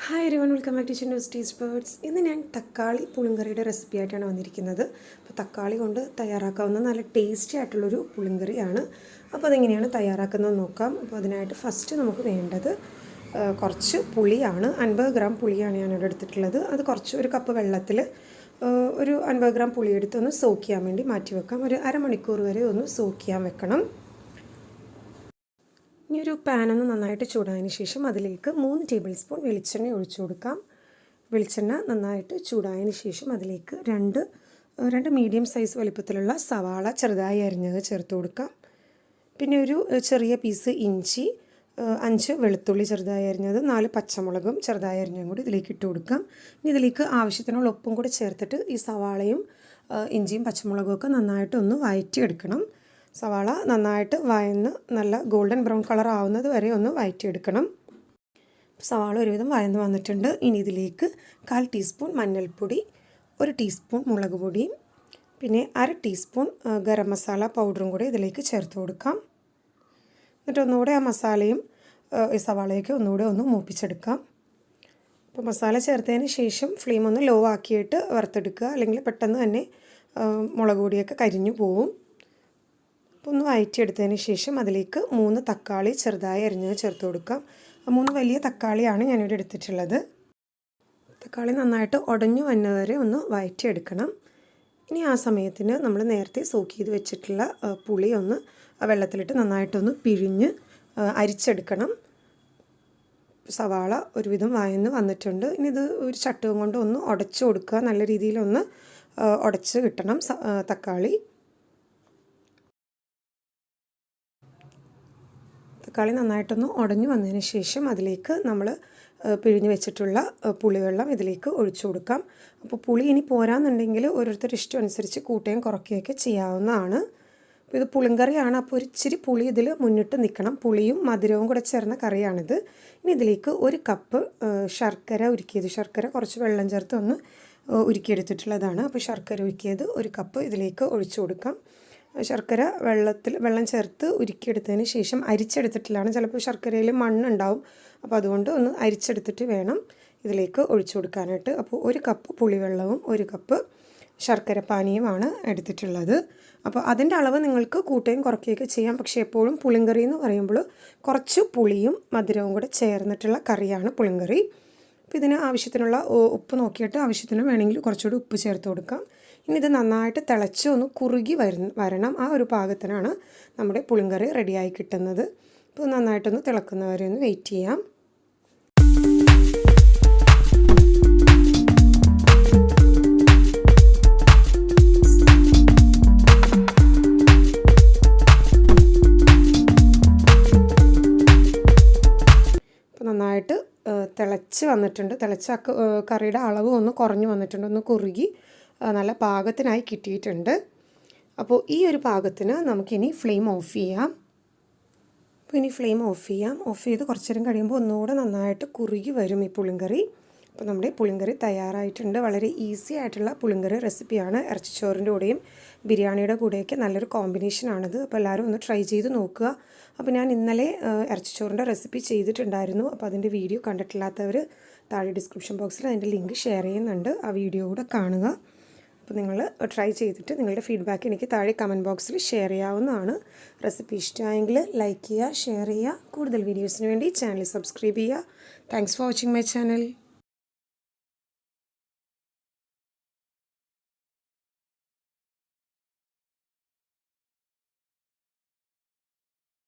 Hi everyone, welcome back to chinnustastebuds. ഇന്ന് ഞാൻ തക്കാളി പുളിങ്കറിയുടെ റെസിപ്പി ആയിട്ടാണ് വന്നിരിക്കുന്നത്. അപ്പോൾ തക്കാളി കൊണ്ട് തയ്യാറാക്കാവുന്ന നല്ല ടേസ്റ്റി ആയിട്ടുള്ളൊരു പുളിങ്കറിയാണ്. അപ്പോൾ അതെങ്ങനെയാണ് തയ്യാറാക്കുന്നത് നോക്കാം. അപ്പോൾ അതിനായിട്ട് ഫസ്റ്റ് നമുക്ക് വേണ്ടത് കുറച്ച് പുളിയാണ്. 50 ഗ്രാം പുളിയാണ് ഞാനിവിടെ എടുത്തിട്ടുള്ളത്. അത് കുറച്ച് ഒരു കപ്പ് വെള്ളത്തിൽ ഒരു 50 ഗ്രാം പുളി എടുത്തൊന്ന് സോക്ക് ചെയ്യാൻ വേണ്ടി മാറ്റി വെക്കാം. ഒരു അരമണിക്കൂർ വരെ ഒന്ന് സോക്ക് ചെയ്യാൻ വെക്കണം. ഇനി ഒരു പാൻ ഒന്ന് നന്നായിട്ട് ചൂടായതിന് ശേഷം അതിലേക്ക് 3 ടേബിൾ സ്പൂൺ വെളിച്ചെണ്ണ ഒഴിച്ചു കൊടുക്കാം. വെളിച്ചെണ്ണ നന്നായിട്ട് ചൂടായതിന് ശേഷം അതിലേക്ക് രണ്ട് മീഡിയം സൈസ് വലിപ്പത്തിലുള്ള സവാള ചെറുതായി അരിഞ്ഞത് ചേർത്ത് കൊടുക്കാം. പിന്നെ ഒരു ചെറിയ പീസ് ഇഞ്ചി, 5 വെളുത്തുള്ളി ചെറുതായി അരിഞ്ഞത്, 4 പച്ചമുളകും ചെറുതായി അരിഞ്ഞതും കൂടി ഇതിലേക്ക് ഇട്ട് കൊടുക്കാം. ഇനി ഇതിലേക്ക് ആവശ്യത്തിനുള്ള ഉപ്പും കൂടി ചേർത്തിട്ട് ഈ സവാളയും ഇഞ്ചിയും പച്ചമുളകും ഒക്കെ നന്നായിട്ടൊന്ന് വഴറ്റിയെടുക്കണം. സവാള നന്നായിട്ട് വഴന്ന് നല്ല ഗോൾഡൻ ബ്രൗൺ കളർ ആവുന്നത് വരെ ഒന്ന് വഴറ്റിയെടുക്കണം. സവാള ഒരുവിധം വഴന്ന് വന്നിട്ടുണ്ട്. ഇനി ഇതിലേക്ക് 1/4 ടീസ്പൂൺ മഞ്ഞൾപ്പൊടി, 1 ടീസ്പൂൺ മുളക് പൊടിയും പിന്നെ 1/2 ടീസ്പൂൺ ഗരം മസാല പൗഡറും കൂടി ഇതിലേക്ക് ചേർത്ത് കൊടുക്കാം. എന്നിട്ട് ഒന്നുകൂടെ ആ മസാലയും ഈ സവാളയൊക്കെ ഒന്നുകൂടെ ഒന്ന് മൂപ്പിച്ചെടുക്കാം. അപ്പോൾ മസാല ചേർത്തതിന് ശേഷം ഫ്ലെയിം ഒന്ന് ലോ ആക്കിയിട്ട് വറുത്തെടുക്കുക, അല്ലെങ്കിൽ പെട്ടെന്ന് തന്നെ മുളക് പൊടിയൊക്കെ കരിഞ്ഞു പോവും. ഒന്ന് വഴറ്റിയെടുത്തതിന് ശേഷം അതിലേക്ക് 3 തക്കാളി ചെറുതായി അരിഞ്ഞത് ചേർത്ത് കൊടുക്കാം. 3 വലിയ തക്കാളിയാണ് ഞാനിവിടെ എടുത്തിട്ടുള്ളത്. തക്കാളി നന്നായിട്ട് ഉടഞ്ഞു വന്നവരെ ഒന്ന് വഴറ്റിയെടുക്കണം. ഇനി ആ സമയത്തിന് നമ്മൾ നേരത്തെ സോക്ക് ചെയ്ത് വെച്ചിട്ടുള്ള പുളി ഒന്ന് വെള്ളത്തിലിട്ട് നന്നായിട്ടൊന്ന് പിഴിഞ്ഞ് അരിച്ചെടുക്കണം. സവാള ഒരുവിധം വഴന്ന് വന്നിട്ടുണ്ട്. ഇനി ഇത് ഒരു ചട്ടുകം കൊണ്ട് ഒന്ന് ഉടച്ചു കൊടുക്കുക. നല്ല രീതിയിലൊന്ന് ഉടച്ച് കിട്ടണം തക്കാളി. തക്കാളി നന്നായിട്ടൊന്ന് ഉടഞ്ഞു വന്നതിന് ശേഷം അതിലേക്ക് നമ്മൾ പിഴിഞ്ഞ് വെച്ചിട്ടുള്ള പുളിവെള്ളം ഇതിലേക്ക് ഒഴിച്ചു കൊടുക്കാം. അപ്പോൾ പുളി ഇനി പോരാന്നുണ്ടെങ്കിൽ ഓരോരുത്തരുടെ ഇഷ്ടം അനുസരിച്ച് കൂട്ടുകയും കുറയ്ക്കുകയൊക്കെ ചെയ്യാവുന്നതാണ്. അപ്പോൾ ഇത് പുളിങ്കറിയാണ്, അപ്പോൾ ഒരു ഇച്ചിരി പുളി ഇതിൽ മുന്നിട്ട് നിൽക്കണം. പുളിയും മധുരവും കൂടെ ചേർന്ന കറിയാണിത്. ഇനി ഇതിലേക്ക് 1 കപ്പ് ശർക്കര ഉരുക്കിയത്, ശർക്കര കുറച്ച് വെള്ളം ചേർത്ത് ഒന്ന് ഉരുക്കിയെടുത്തിട്ടുള്ളതാണ്. അപ്പോൾ ശർക്കര ഉരുക്കിയത് 1 കപ്പ് ഇതിലേക്ക് ഒഴിച്ചു കൊടുക്കാം. ശർക്കര വെള്ളം ചേർത്ത് ഉരുക്കിയെടുത്തതിന് ശേഷം അരിച്ചെടുത്തിട്ടില്ലാണ്. ചിലപ്പോൾ ശർക്കരയിൽ മണ്ണുണ്ടാവും, അപ്പോൾ അതുകൊണ്ട് ഒന്ന് അരിച്ചെടുത്തിട്ട് വേണം ഇതിലേക്ക് ഒഴിച്ചു കൊടുക്കാനായിട്ട്. അപ്പോൾ 1 കപ്പ് പുളിവെള്ളവും 1 കപ്പ് ശർക്കര പാനിയുമാണ് എടുത്തിട്ടുള്ളത്. അപ്പോൾ അതിൻ്റെ അളവ് നിങ്ങൾക്ക് കൂട്ടുകയും കുറയ്ക്കുകയൊക്കെ ചെയ്യാം. പക്ഷേ എപ്പോഴും പുളിങ്കറി എന്ന് പറയുമ്പോൾ കുറച്ച് പുളിയും മധുരവും കൂടെ ചേർന്നിട്ടുള്ള കറിയാണ് പുളിങ്കറി. അപ്പോൾ ഇതിന് ആവശ്യത്തിനുള്ള ഉപ്പ് നോക്കിയിട്ട് ആവശ്യത്തിന് വേണമെങ്കിൽ കുറച്ചുകൂടി ഉപ്പ് ചേർത്ത് കൊടുക്കാം. ഇനി ഇത് നന്നായിട്ട് തിളച്ച് ഒന്ന് കുറുകി വരണം. ആ ഒരു പാകത്തിനാണ് നമ്മുടെ പുളിങ്കറി റെഡിയായി കിട്ടുന്നത്. അപ്പോൾ നന്നായിട്ടൊന്ന് തിളക്കുന്നവരെ ഒന്ന് വെയിറ്റ് ചെയ്യാം. അപ്പോൾ നന്നായിട്ട് തിളച്ച് വന്നിട്ടുണ്ട്. തിളച്ച കറിയുടെ അളവ് ഒന്ന് കുറഞ്ഞു വന്നിട്ടുണ്ട്, ഒന്ന് കുറുകി നല്ല പാകത്തിനായി കിട്ടിയിട്ടുണ്ട്. അപ്പോൾ ഈ ഒരു പാകത്തിന് നമുക്കിനി ഫ്ലെയിം ഓഫ് ചെയ്യാം. അപ്പോൾ ഇനി ഫ്ലെയിം ഓഫ് ചെയ്യാം. ഓഫ് ചെയ്ത് കുറച്ച് നേരം കഴിയുമ്പോൾ ഒന്നുകൂടെ നന്നായിട്ട് കുറുകി വരും ഈ പുളിങ്കറി. അപ്പോൾ നമ്മുടെ പുളിങ്കറി തയ്യാറായിട്ടുണ്ട്. വളരെ ഈസി ആയിട്ടുള്ള പുളിങ്കറി റെസിപ്പിയാണ്. ഇറച്ചിച്ചോറിൻ്റെ കൂടെയും ബിരിയാണിയുടെ കൂടെയൊക്കെ നല്ലൊരു കോമ്പിനേഷനാണിത്. അപ്പോൾ എല്ലാവരും ഒന്ന് ട്രൈ ചെയ്ത് നോക്കുക. അപ്പോൾ ഞാൻ ഇന്നലെ ഇറച്ചിച്ചോറിൻ്റെ റെസിപ്പി ചെയ്തിട്ടുണ്ടായിരുന്നു. അപ്പോൾ അതിൻ്റെ വീഡിയോ കണ്ടിട്ടില്ലാത്തവർ താഴെ ഡിസ്ക്രിപ്ഷൻ ബോക്സിൽ അതിൻ്റെ ലിങ്ക് ഷെയർ ചെയ്യുന്നുണ്ട്. ആ വീഡിയോ കൂടെ കാണുക. അപ്പോൾ നിങ്ങൾ ട്രൈ ചെയ്തിട്ട് നിങ്ങളുടെ ഫീഡ്ബാക്ക് എനിക്ക് താഴെ കമൻറ്റ് ബോക്സിൽ ഷെയർ ചെയ്യാവുന്നതാണ്. റെസിപ്പി ഇഷ്ടമായെങ്കിൽ ലൈക്ക് ചെയ്യുക, ഷെയർ ചെയ്യുക. കൂടുതൽ വീഡിയോസിന് വേണ്ടി ചാനൽ സബ്സ്ക്രൈബ് ചെയ്യുക. Thanks for watching my channel.